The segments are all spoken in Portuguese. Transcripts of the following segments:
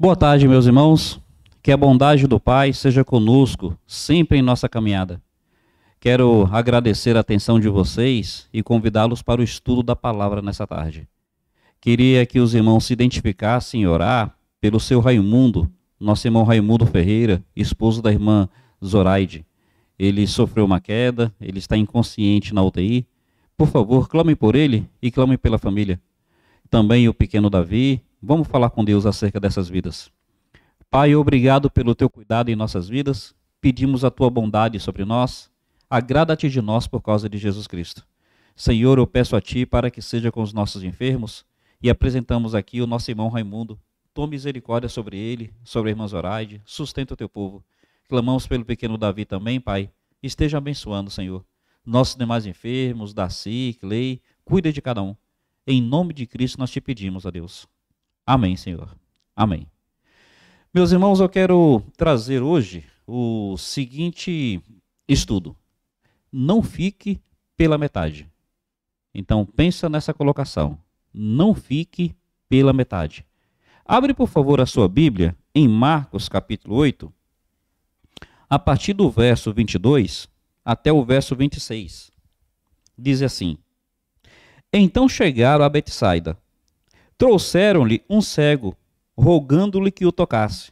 Boa tarde, meus irmãos. Que a bondade do Pai seja conosco sempre em nossa caminhada. Quero agradecer a atenção de vocês e convidá-los para o estudo da palavra nessa tarde. Queria que os irmãos se identificassem e orar pelo seu Raimundo, nosso irmão Raimundo Ferreira, esposo da irmã Zoraide. Ele sofreu uma queda, ele está inconsciente na UTI. Por favor, clame por ele e clame pela família. Também o pequeno Davi. Vamos falar com Deus acerca dessas vidas. Pai, obrigado pelo teu cuidado em nossas vidas. Pedimos a tua bondade sobre nós. Agrada-te de nós por causa de Jesus Cristo. Senhor, eu peço a ti para que seja com os nossos enfermos e apresentamos aqui o nosso irmão Raimundo. Toma misericórdia sobre ele, sobre a irmã Zoraide. Sustenta o teu povo. Clamamos pelo pequeno Davi também, Pai. Esteja abençoando, Senhor. Nossos demais enfermos, Darcy, Clay, cuida de cada um. Em nome de Cristo nós te pedimos, a Deus. Amém, Senhor. Amém. Meus irmãos, eu quero trazer hoje o seguinte estudo. Não fique pela metade. Então, pensa nessa colocação. Não fique pela metade. Abre, por favor, a sua Bíblia em Marcos, capítulo 8, a partir do verso 22 até o verso 26. Diz assim: Então chegaram a Betsaida. Trouxeram-lhe um cego, rogando-lhe que o tocasse.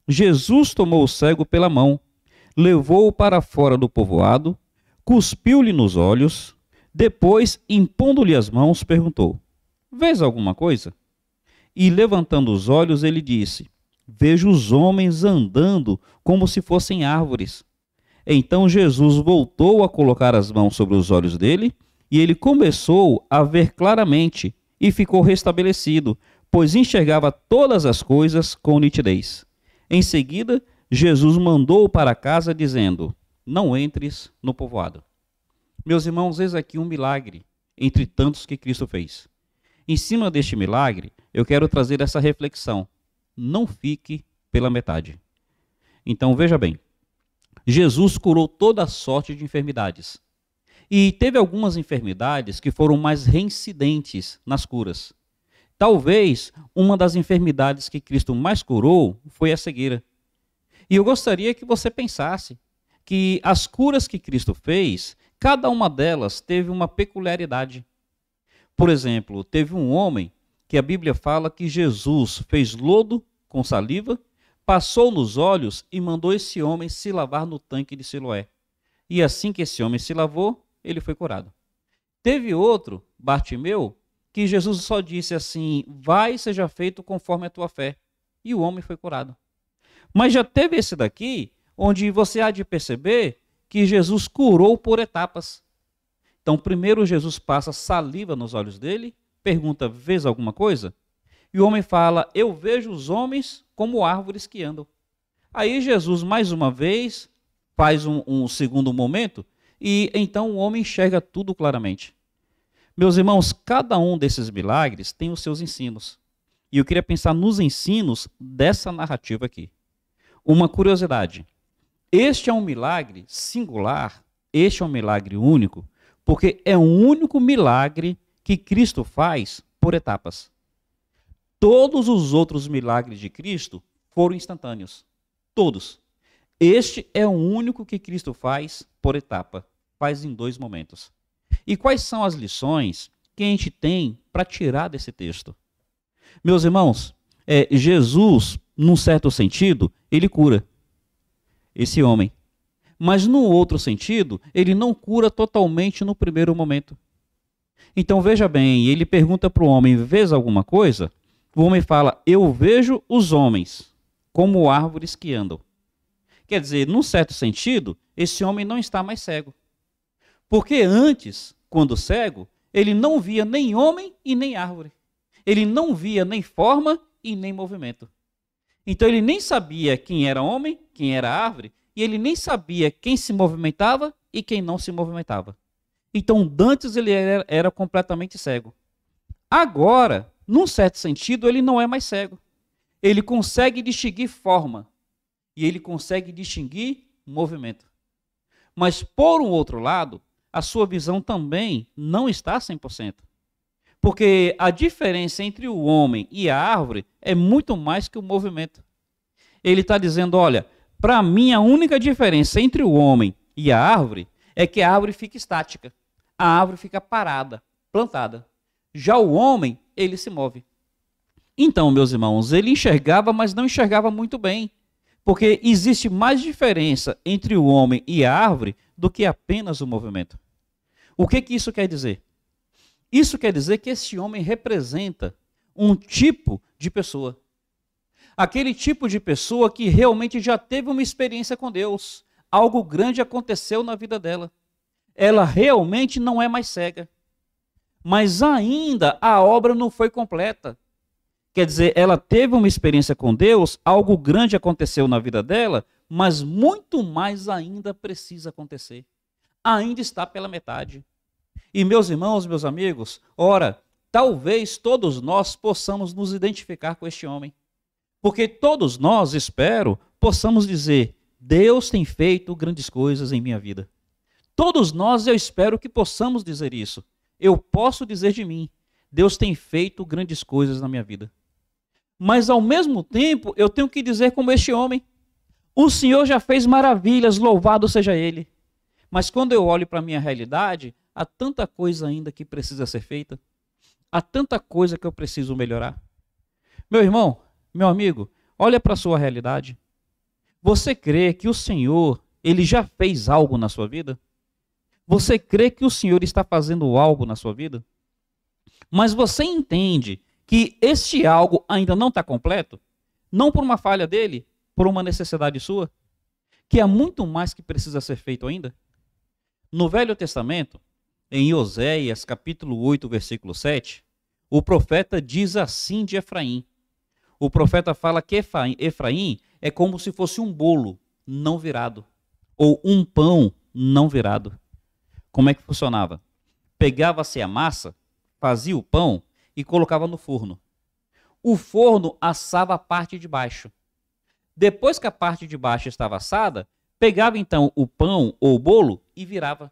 Jesus tomou o cego pela mão, levou-o para fora do povoado, cuspiu-lhe nos olhos, depois, impondo-lhe as mãos, perguntou: Vês alguma coisa? E levantando os olhos, ele disse: Vejo os homens andando como se fossem árvores. Então Jesus voltou a colocar as mãos sobre os olhos dele, e ele começou a ver claramente, e ficou restabelecido, pois enxergava todas as coisas com nitidez. Em seguida, Jesus mandou-o para casa, dizendo: Não entres no povoado. Meus irmãos, eis aqui um milagre, entre tantos que Cristo fez. Em cima deste milagre, eu quero trazer essa reflexão. Não fique pela metade. Então, veja bem. Jesus curou toda a sorte de enfermidades. E teve algumas enfermidades que foram mais reincidentes nas curas. Talvez uma das enfermidades que Cristo mais curou foi a cegueira. E eu gostaria que você pensasse que as curas que Cristo fez, cada uma delas teve uma peculiaridade. Por exemplo, teve um homem que a Bíblia fala que Jesus fez lodo com saliva, passou nos olhos e mandou esse homem se lavar no tanque de Siloé. E assim que esse homem se lavou, ele foi curado. Teve outro, Bartimeu, que Jesus só disse assim: vai e seja feito conforme a tua fé. E o homem foi curado. Mas já teve esse daqui, onde você há de perceber que Jesus curou por etapas. Então, primeiro Jesus passa saliva nos olhos dele, pergunta: vês alguma coisa? E o homem fala: eu vejo os homens como árvores que andam. Aí Jesus, mais uma vez, faz um segundo momento, e então o homem enxerga tudo claramente. Meus irmãos, cada um desses milagres tem os seus ensinos. E eu queria pensar nos ensinos dessa narrativa aqui. Uma curiosidade. Este é um milagre singular, este é um milagre único, porque é o único milagre que Cristo faz por etapas. Todos os outros milagres de Cristo foram instantâneos. Todos. Este é o único que Cristo faz por etapa, faz em 2 momentos. E quais são as lições que a gente tem para tirar desse texto? Meus irmãos, Jesus, num certo sentido, ele cura esse homem. Mas no outro sentido, ele não cura totalmente no primeiro momento. Então veja bem, ele pergunta para o homem: vês alguma coisa? O homem fala: eu vejo os homens como árvores que andam. Quer dizer, num certo sentido, esse homem não está mais cego. Porque antes, quando cego, ele não via nem homem e nem árvore. Ele não via nem forma e nem movimento. Então ele nem sabia quem era homem, quem era árvore, e ele nem sabia quem se movimentava e quem não se movimentava. Então, antes ele era completamente cego. Agora, num certo sentido, ele não é mais cego. Ele consegue distinguir forma e ele consegue distinguir movimento. Mas, por um outro lado, a sua visão também não está 100%. Porque a diferença entre o homem e a árvore é muito mais que o movimento. Ele está dizendo, olha, para mim a única diferença entre o homem e a árvore é que a árvore fica estática. A árvore fica parada, plantada. Já o homem, ele se move. Então, meus irmãos, ele enxergava, mas não enxergava muito bem. Porque existe mais diferença entre o homem e a árvore do que apenas o movimento. O que isso quer dizer? Isso quer dizer que esse homem representa um tipo de pessoa. Aquele tipo de pessoa que realmente já teve uma experiência com Deus. Algo grande aconteceu na vida dela. Ela realmente não é mais cega. Mas ainda a obra não foi completa. Quer dizer, ela teve uma experiência com Deus, algo grande aconteceu na vida dela, mas muito mais ainda precisa acontecer. Ainda está pela metade. E meus irmãos, meus amigos, ora, talvez todos nós possamos nos identificar com este homem. Porque todos nós, espero, possamos dizer, Deus tem feito grandes coisas em minha vida. Todos nós, eu espero que possamos dizer isso. Eu posso dizer de mim, Deus tem feito grandes coisas na minha vida. Mas ao mesmo tempo, eu tenho que dizer como este homem, o Senhor já fez maravilhas, louvado seja Ele. Mas quando eu olho para a minha realidade, há tanta coisa ainda que precisa ser feita. Há tanta coisa que eu preciso melhorar. Meu irmão, meu amigo, olha para a sua realidade. Você crê que o Senhor, Ele já fez algo na sua vida? Você crê que o Senhor está fazendo algo na sua vida? Mas você entende que este algo ainda não está completo? Não por uma falha dele, por uma necessidade sua? Que há muito mais que precisa ser feito ainda? No Velho Testamento, em Oséias, capítulo 8, versículo 7, o profeta diz assim de Efraim. O profeta fala que Efraim é como se fosse um bolo não virado, ou um pão não virado. Como é que funcionava? Pegava-se a massa, fazia o pão e colocava no forno. O forno assava a parte de baixo. Depois que a parte de baixo estava assada, pegava então o pão ou o bolo e virava.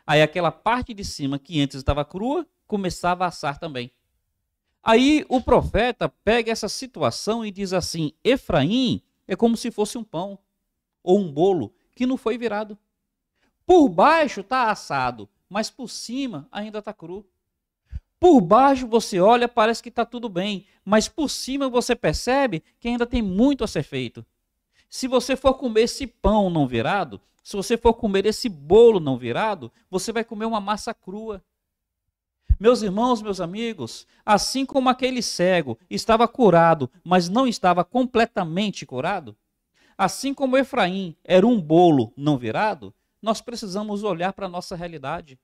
Aí aquela parte de cima que antes estava crua, começava a assar também. Aí o profeta pega essa situação e diz assim, Efraim é como se fosse um pão ou um bolo que não foi virado. Por baixo está assado, mas por cima ainda está cru. Por baixo você olha, parece que está tudo bem, mas por cima você percebe que ainda tem muito a ser feito. Se você for comer esse pão não virado, se você for comer esse bolo não virado, você vai comer uma massa crua. Meus irmãos, meus amigos, assim como aquele cego estava curado, mas não estava completamente curado, assim como Efraim era um bolo não virado, nós precisamos olhar para a nossa realidade.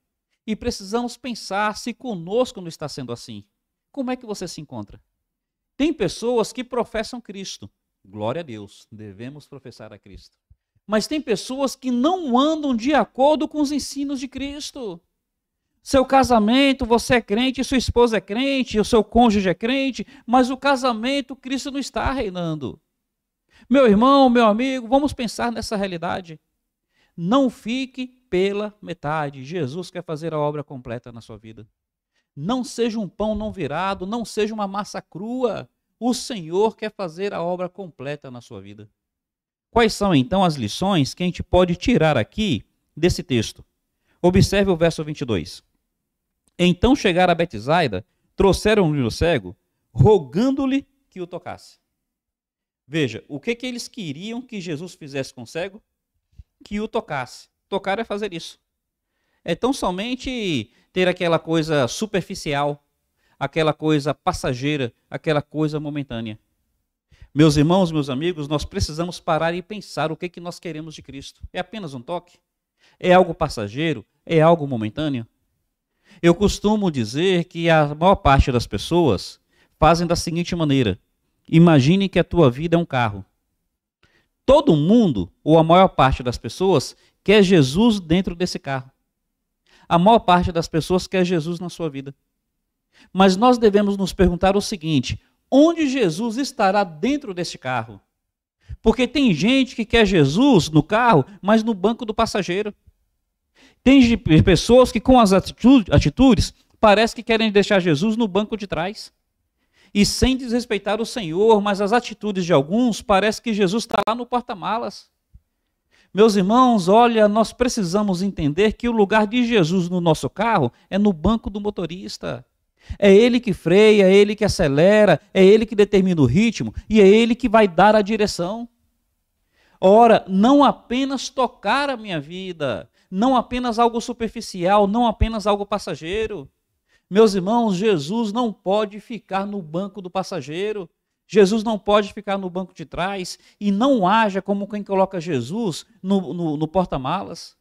E precisamos pensar se conosco não está sendo assim. Como é que você se encontra? Tem pessoas que professam Cristo. Glória a Deus, devemos professar a Cristo. Mas tem pessoas que não andam de acordo com os ensinos de Cristo. Seu casamento, você é crente, sua esposa é crente, o seu cônjuge é crente, mas o casamento, Cristo não está reinando. Meu irmão, meu amigo, vamos pensar nessa realidade. Não fique pela metade. Jesus quer fazer a obra completa na sua vida. Não seja um pão não virado, não seja uma massa crua. O Senhor quer fazer a obra completa na sua vida. Quais são então as lições que a gente pode tirar aqui desse texto? Observe o verso 22. Então chegaram a Betsaida, trouxeram-lhe o cego, rogando-lhe que o tocasse. Veja, o que eles queriam que Jesus fizesse com o cego? Que o tocasse. Tocar é fazer isso. É tão somente ter aquela coisa superficial, aquela coisa passageira, aquela coisa momentânea. Meus irmãos, meus amigos, nós precisamos parar e pensar o que nós queremos de Cristo. É apenas um toque? É algo passageiro? É algo momentâneo? Eu costumo dizer que a maior parte das pessoas fazem da seguinte maneira. Imagine que a tua vida é um carro. Todo mundo, ou a maior parte das pessoas, quer Jesus dentro desse carro. A maior parte das pessoas quer Jesus na sua vida. Mas nós devemos nos perguntar o seguinte, onde Jesus estará dentro desse carro? Porque tem gente que quer Jesus no carro, mas no banco do passageiro. Tem pessoas que com as atitudes Parece que querem deixar Jesus no banco de trás. E sem desrespeitar o Senhor, mas as atitudes de alguns, parece que Jesus está lá no porta-malas. Meus irmãos, olha, nós precisamos entender que o lugar de Jesus no nosso carro é no banco do motorista. É ele que freia, é ele que acelera, é ele que determina o ritmo e é ele que vai dar a direção. Ora, não apenas tocar a minha vida, não apenas algo superficial, não apenas algo passageiro. Meus irmãos, Jesus não pode ficar no banco do passageiro. Jesus não pode ficar no banco de trás e não haja como quem coloca Jesus no porta-malas.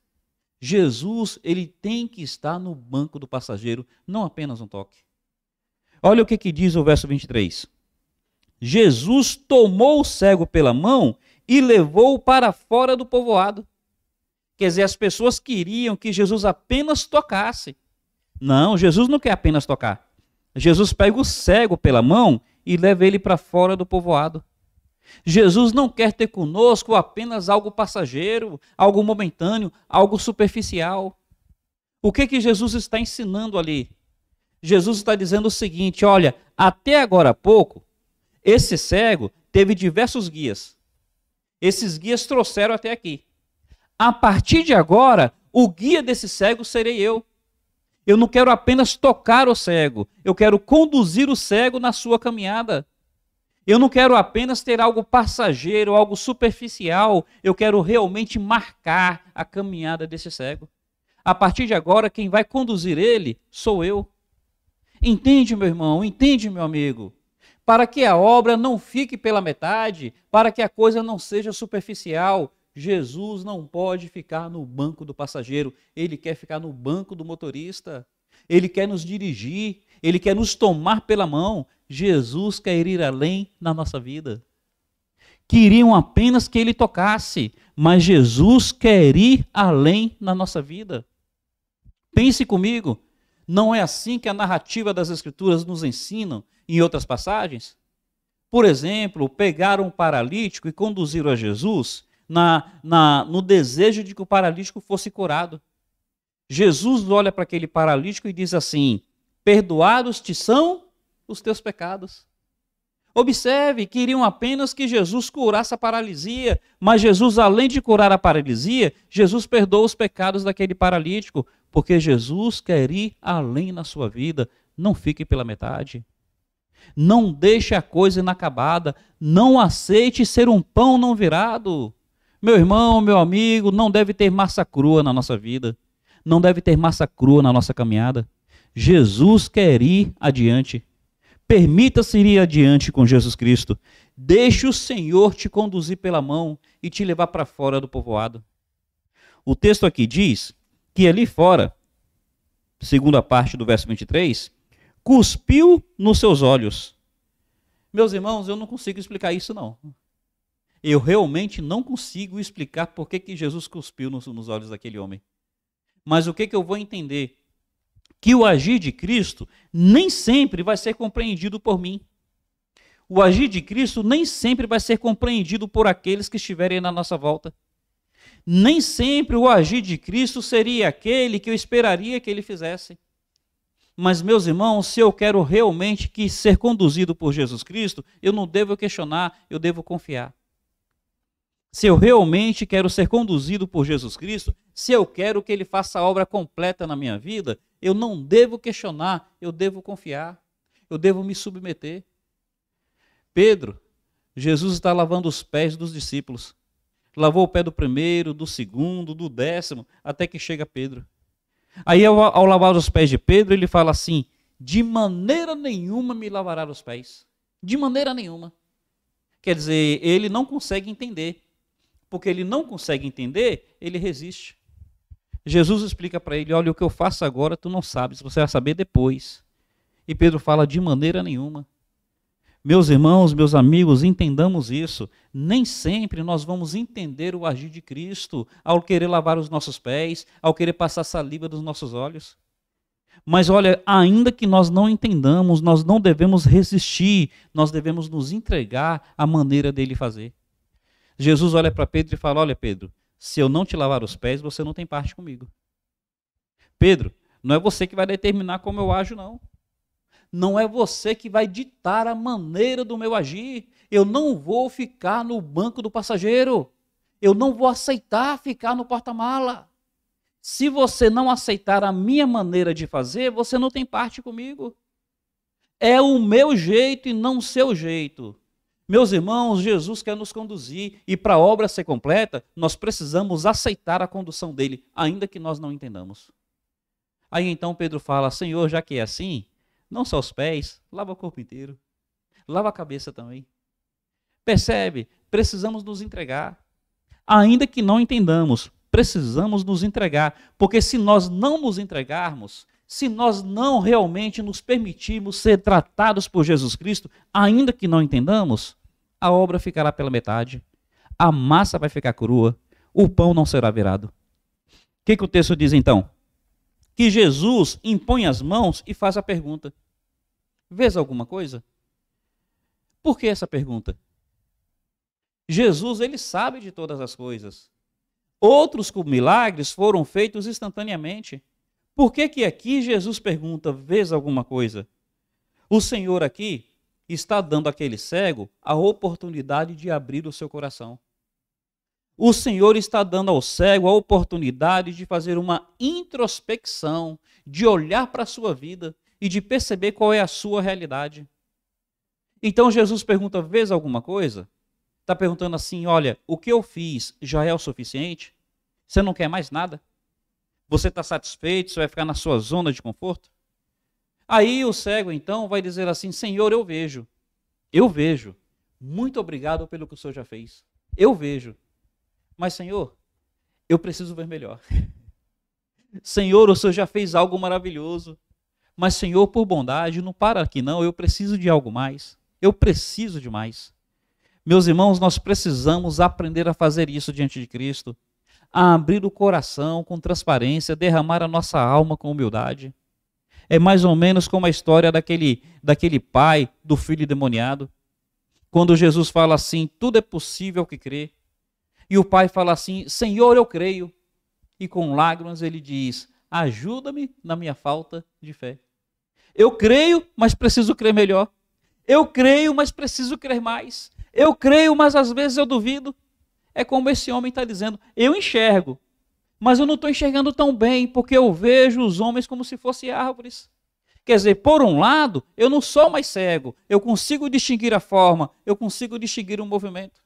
Jesus, ele tem que estar no banco do passageiro, não apenas um toque. Olha o que diz o verso 23. Jesus tomou o cego pela mão e levou-o para fora do povoado. Quer dizer, as pessoas queriam que Jesus apenas tocasse. Não, Jesus não quer apenas tocar. Jesus pega o cego pela mão e leva ele para fora do povoado. Jesus não quer ter conosco apenas algo passageiro, algo momentâneo, algo superficial. O que Jesus está ensinando ali? Jesus está dizendo o seguinte, olha, até agora há pouco, esse cego teve diversos guias. Esses guias trouxeram até aqui. A partir de agora, o guia desse cego serei eu. Eu não quero apenas tocar o cego, eu quero conduzir o cego na sua caminhada. Eu não quero apenas ter algo passageiro, algo superficial, eu quero realmente marcar a caminhada desse cego. A partir de agora, quem vai conduzir ele sou eu. Entende, meu irmão? Entende, meu amigo? Para que a obra não fique pela metade, para que a coisa não seja superficial, Jesus não pode ficar no banco do passageiro, ele quer ficar no banco do motorista, ele quer nos dirigir, ele quer nos tomar pela mão. Jesus quer ir além na nossa vida. Queriam apenas que ele tocasse, mas Jesus quer ir além na nossa vida. Pense comigo, não é assim que a narrativa das Escrituras nos ensina em outras passagens? Por exemplo, pegaram um paralítico e conduziram a Jesus no desejo de que o paralítico fosse curado. Jesus olha para aquele paralítico e diz assim, perdoados te são os teus pecados. Observe, queriam apenas que Jesus curasse a paralisia, mas Jesus, além de curar a paralisia, Jesus perdoa os pecados daquele paralítico, porque Jesus quer ir além na sua vida, não fique pela metade. Não deixe a coisa inacabada, não aceite ser um pão não virado. Meu irmão, meu amigo, não deve ter massa crua na nossa vida, não deve ter massa crua na nossa caminhada. Jesus quer ir adiante. Permita-se ir adiante com Jesus Cristo. Deixe o Senhor te conduzir pela mão e te levar para fora do povoado. O texto aqui diz que ali fora, segunda parte do verso 23, cuspiu nos seus olhos. Meus irmãos, eu não consigo explicar isso não. Eu realmente não consigo explicar por que Jesus cuspiu nos olhos daquele homem. Mas o que eu vou entender? Que o agir de Cristo nem sempre vai ser compreendido por mim. O agir de Cristo nem sempre vai ser compreendido por aqueles que estiverem na nossa volta. Nem sempre o agir de Cristo seria aquele que eu esperaria que ele fizesse. Mas, meus irmãos, se eu quero realmente ser conduzido por Jesus Cristo, eu não devo questionar, eu devo confiar. Se eu realmente quero ser conduzido por Jesus Cristo, se eu quero que ele faça a obra completa na minha vida, eu não devo questionar, eu devo confiar, eu devo me submeter. Pedro, Jesus está lavando os pés dos discípulos. Lavou o pé do primeiro, do segundo, do 10º, até que chega Pedro. Aí ao lavar os pés de Pedro, ele fala assim, de maneira nenhuma me lavará os pés. De maneira nenhuma. Quer dizer, ele não consegue entender. Porque ele não consegue entender, ele resiste. Jesus explica para ele, olha, o que eu faço agora tu não sabes, você vai saber depois. E Pedro fala, de maneira nenhuma. Meus irmãos, meus amigos, entendamos isso. Nem sempre nós vamos entender o agir de Cristo ao querer lavar os nossos pés, ao querer passar saliva dos nossos olhos. Mas olha, ainda que nós não entendamos, nós não devemos resistir, nós devemos nos entregar à maneira dele fazer. Jesus olha para Pedro e fala, olha Pedro, se eu não te lavar os pés, você não tem parte comigo. Pedro, Não é você que vai determinar como eu ajo, não. Não é você que vai ditar a maneira do meu agir. Eu não vou ficar no banco do passageiro. Eu não vou aceitar ficar no porta-mala. Se você não aceitar a minha maneira de fazer, você não tem parte comigo. É o meu jeito e não o seu jeito. Meus irmãos, Jesus quer nos conduzir e para a obra ser completa, nós precisamos aceitar a condução dele, ainda que nós não entendamos. Aí então Pedro fala, Senhor, já que é assim, não só os pés, lava o corpo inteiro, lava a cabeça também. Percebe? Precisamos nos entregar. Ainda que não entendamos, precisamos nos entregar, porque se nós não nos entregarmos, se nós não realmente nos permitirmos ser tratados por Jesus Cristo, ainda que não entendamos, a obra ficará pela metade, a massa vai ficar crua, o pão não será virado. O que o texto diz então? Que Jesus impõe as mãos e faz a pergunta. Vês alguma coisa? Por que essa pergunta? Jesus, ele sabe de todas as coisas. Outros milagres foram feitos instantaneamente. Por que aqui Jesus pergunta, vês alguma coisa? O Senhor aqui está dando àquele cego a oportunidade de abrir o seu coração. O Senhor está dando ao cego a oportunidade de fazer uma introspecção, de olhar para a sua vida e de perceber qual é a sua realidade. Então Jesus pergunta, vês alguma coisa? Está perguntando assim, olha, o que eu fiz já é o suficiente? Você não quer mais nada? Você está satisfeito? Você vai ficar na sua zona de conforto? Aí o cego então vai dizer assim, Senhor, eu vejo. Muito obrigado pelo que o Senhor já fez. Eu vejo. Mas Senhor, eu preciso ver melhor. Senhor, o Senhor já fez algo maravilhoso. Mas Senhor, por bondade, não para aqui não, eu preciso de algo mais. Eu preciso de mais. Meus irmãos, nós precisamos aprender a fazer isso diante de Cristo, a abrir o coração com transparência, derramar a nossa alma com humildade. É mais ou menos como a história daquele pai do filho endemoniado, quando Jesus fala assim, tudo é possível ao que crê, e o pai fala assim, Senhor, eu creio, e com lágrimas ele diz, ajuda-me na minha falta de fé. Eu creio, mas preciso crer melhor. Eu creio, mas preciso crer mais. Eu creio, mas às vezes eu duvido. É como esse homem está dizendo, eu enxergo, mas eu não estou enxergando tão bem, porque eu vejo os homens como se fossem árvores. Quer dizer, por um lado, eu não sou mais cego, eu consigo distinguir a forma, eu consigo distinguir o movimento.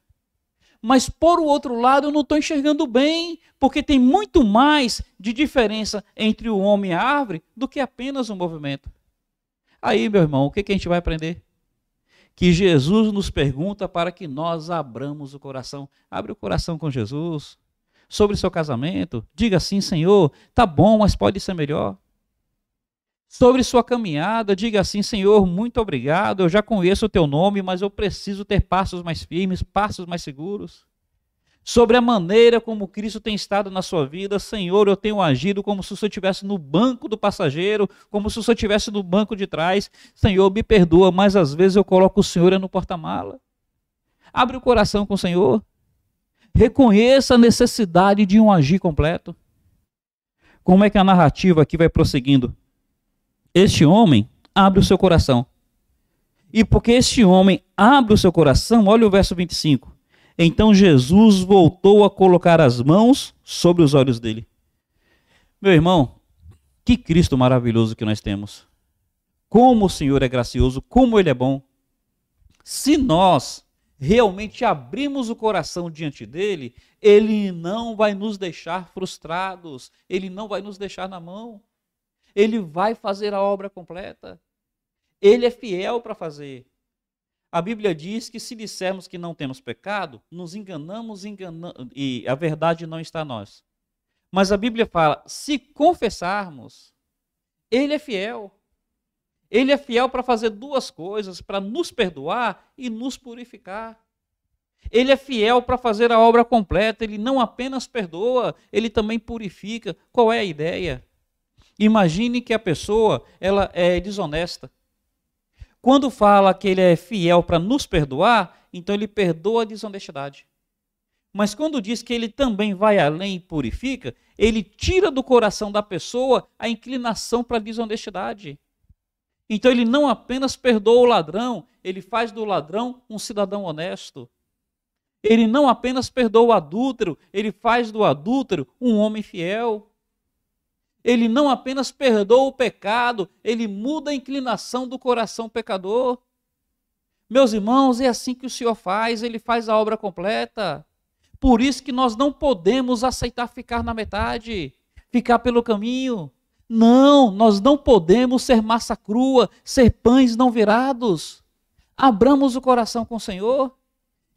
Mas por outro lado, eu não estou enxergando bem, porque tem muito mais de diferença entre o homem e a árvore do que apenas o movimento. Aí, meu irmão, o que a gente vai aprender? Que Jesus nos pergunta para que nós abramos o coração. Abre o coração com Jesus. Sobre o seu casamento, diga assim, Senhor, tá bom, mas pode ser melhor. Sobre sua caminhada, diga assim, Senhor, muito obrigado, eu já conheço o teu nome, mas eu preciso ter passos mais firmes, passos mais seguros. Sobre a maneira como Cristo tem estado na sua vida, Senhor, eu tenho agido como se o Senhor estivesse no banco do passageiro, como se o Senhor estivesse no banco de trás. Senhor, me perdoa, mas às vezes eu coloco o Senhor no porta-mala. Abre o coração com o Senhor. Reconheça a necessidade de um agir completo. Como é que a narrativa aqui vai prosseguindo? Este homem abre o seu coração. E porque este homem abre o seu coração, olha o verso 25. Então Jesus voltou a colocar as mãos sobre os olhos dele. Meu irmão, que Cristo maravilhoso que nós temos. Como o Senhor é gracioso, como Ele é bom. Se nós realmente abrimos o coração diante dEle, Ele não vai nos deixar frustrados, Ele não vai nos deixar na mão. Ele vai fazer a obra completa. Ele é fiel para fazer. A Bíblia diz que se dissermos que não temos pecado, nos enganamos e a verdade não está em nós. Mas a Bíblia fala, se confessarmos, Ele é fiel. Ele é fiel para fazer duas coisas, para nos perdoar e nos purificar. Ele é fiel para fazer a obra completa, Ele não apenas perdoa, Ele também purifica. Qual é a ideia? Imagine que a pessoa ela é desonesta. Quando fala que Ele é fiel para nos perdoar, então Ele perdoa a desonestidade. Mas quando diz que ele também vai além e purifica, ele tira do coração da pessoa a inclinação para a desonestidade. Então ele não apenas perdoa o ladrão, ele faz do ladrão um cidadão honesto. Ele não apenas perdoa o adúltero, ele faz do adúltero um homem fiel. Ele não apenas perdoa o pecado, ele muda a inclinação do coração pecador. Meus irmãos, é assim que o Senhor faz, ele faz a obra completa. Por isso que nós não podemos aceitar ficar na metade, ficar pelo caminho. Não, nós não podemos ser massa crua, ser pães não virados. Abramos o coração com o Senhor.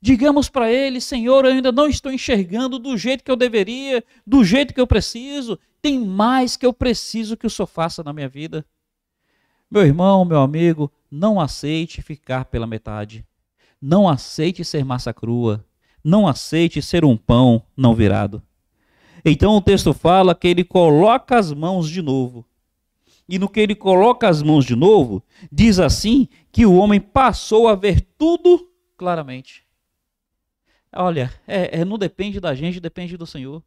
Digamos para Ele, Senhor, eu ainda não estou enxergando do jeito que eu deveria, do jeito que eu preciso. Tem mais que eu preciso que o Senhor faça na minha vida. Meu irmão, meu amigo, não aceite ficar pela metade. Não aceite ser massa crua. Não aceite ser um pão não virado. Então o texto fala que ele coloca as mãos de novo. E no que ele coloca as mãos de novo, diz assim que o homem passou a ver tudo claramente. Olha, não depende da gente, depende do Senhor.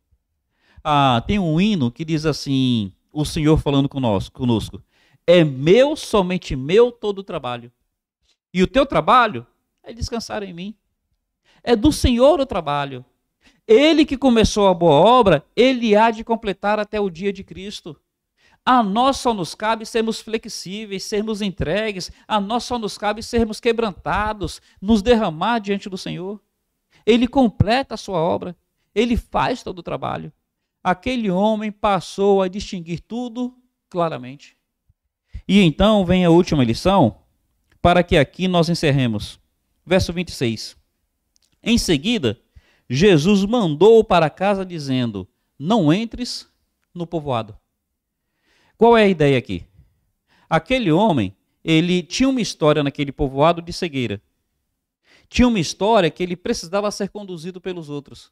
Tem um hino que diz assim, o Senhor falando conosco. É meu, somente meu, todo o trabalho. E o teu trabalho é descansar em mim. É do Senhor o trabalho. Ele que começou a boa obra, ele há de completar até o dia de Cristo. A nós só nos cabe sermos flexíveis, sermos entregues. A nós só nos cabe sermos quebrantados, nos derramar diante do Senhor. Ele completa a sua obra. Ele faz todo o trabalho. Aquele homem passou a distinguir tudo claramente. E então vem a última lição, para que aqui nós encerremos. Verso 26. Em seguida, Jesus mandou para casa dizendo, não entres no povoado. Qual é a ideia aqui? Aquele homem, ele tinha uma história naquele povoado de cegueira. Tinha uma história que ele precisava ser conduzido pelos outros.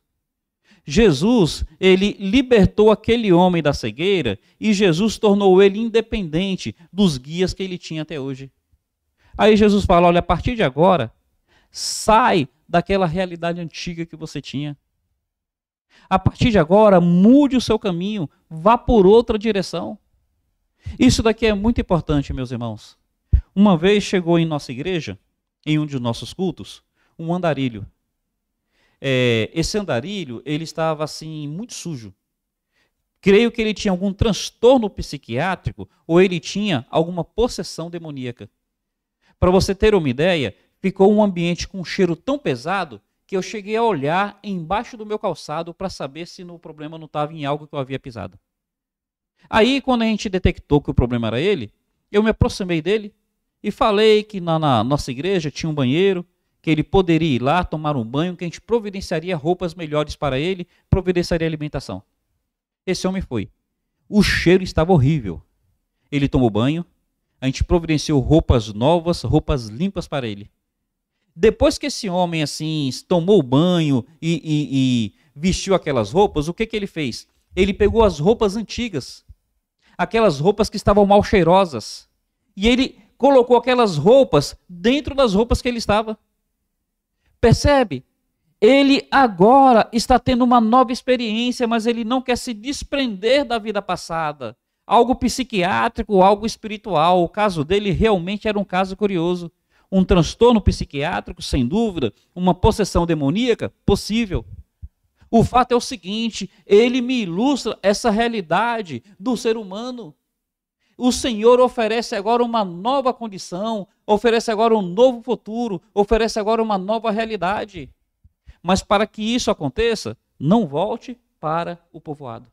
Jesus, ele libertou aquele homem da cegueira e Jesus tornou ele independente dos guias que ele tinha até hoje. Aí Jesus fala, olha, a partir de agora, sai daquela realidade antiga que você tinha. A partir de agora, mude o seu caminho, vá por outra direção. Isso daqui é muito importante, meus irmãos. Uma vez chegou em nossa igreja, em um de nossos cultos, um andarilho. Esse andarilho, ele estava assim, muito sujo. Creio que ele tinha algum transtorno psiquiátrico ou ele tinha alguma possessão demoníaca. Para você ter uma ideia, ficou um ambiente com um cheiro tão pesado que eu cheguei a olhar embaixo do meu calçado para saber se o problema não estava em algo que eu havia pisado. Aí, quando a gente detectou que o problema era ele, eu me aproximei dele e falei que na nossa igreja tinha um banheiro, que ele poderia ir lá tomar um banho, que a gente providenciaria roupas melhores para ele, providenciaria alimentação. Esse homem foi. O cheiro estava horrível. Ele tomou banho, a gente providenciou roupas novas, roupas limpas para ele. Depois que esse homem assim tomou banho e vestiu aquelas roupas, o que ele fez? Ele pegou as roupas antigas, aquelas roupas que estavam mal cheirosas, e ele colocou aquelas roupas dentro das roupas que ele estava. Percebe? Ele agora está tendo uma nova experiência, mas ele não quer se desprender da vida passada. Algo psiquiátrico, algo espiritual. O caso dele realmente era um caso curioso. Um transtorno psiquiátrico, sem dúvida. Uma possessão demoníaca, possível. O fato é o seguinte, ele me ilustra essa realidade do ser humano. O Senhor oferece agora uma nova condição, oferece agora um novo futuro, oferece agora uma nova realidade. Mas para que isso aconteça, não volte para o povoado.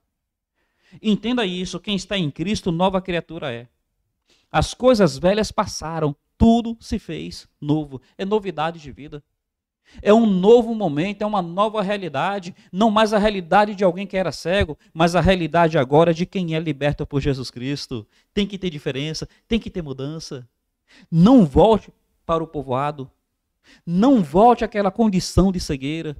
Entenda isso, quem está em Cristo, nova criatura é. As coisas velhas passaram, tudo se fez novo. É novidade de vida. É um novo momento, é uma nova realidade. Não mais a realidade de alguém que era cego, mas a realidade agora de quem é liberto por Jesus Cristo. Tem que ter diferença, tem que ter mudança. Não volte para o povoado. Não volte àquela condição de cegueira.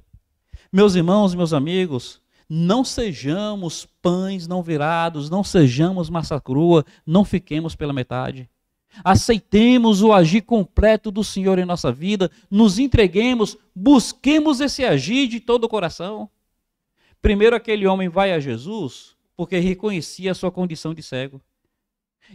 Meus irmãos, meus amigos, não sejamos pães não virados, não sejamos massa crua, não fiquemos pela metade. Aceitemos o agir completo do Senhor em nossa vida, nos entreguemos, busquemos esse agir de todo o coração. Primeiro, aquele homem vai a Jesus porque reconhecia a sua condição de cego.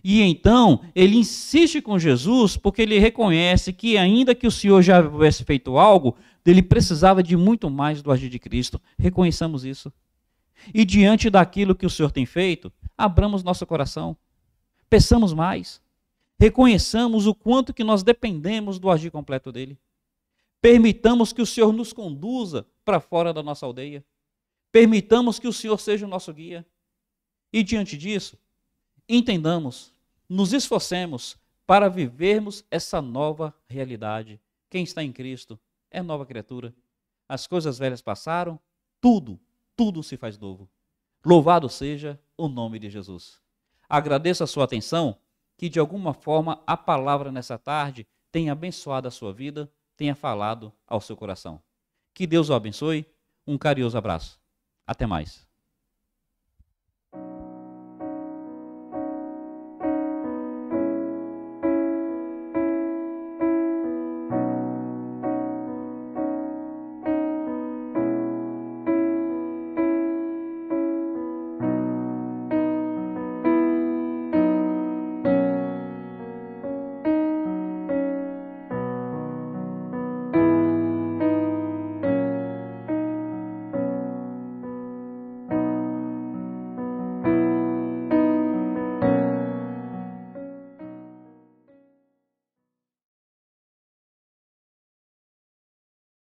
E então, ele insiste com Jesus porque ele reconhece que, ainda que o Senhor já tivesse feito algo, ele precisava de muito mais do agir de Cristo. Reconheçamos isso. E diante daquilo que o Senhor tem feito, abramos nosso coração, peçamos mais. Reconheçamos o quanto que nós dependemos do agir completo dele. Permitamos que o Senhor nos conduza para fora da nossa aldeia. Permitamos que o Senhor seja o nosso guia. E diante disso, entendamos, nos esforcemos para vivermos essa nova realidade. Quem está em Cristo é nova criatura. As coisas velhas passaram, tudo se faz novo. Louvado seja o nome de Jesus. Agradeço a sua atenção, que de alguma forma a palavra nessa tarde tenha abençoado a sua vida, tenha falado ao seu coração. Que Deus o abençoe. Um carinhoso abraço. Até mais.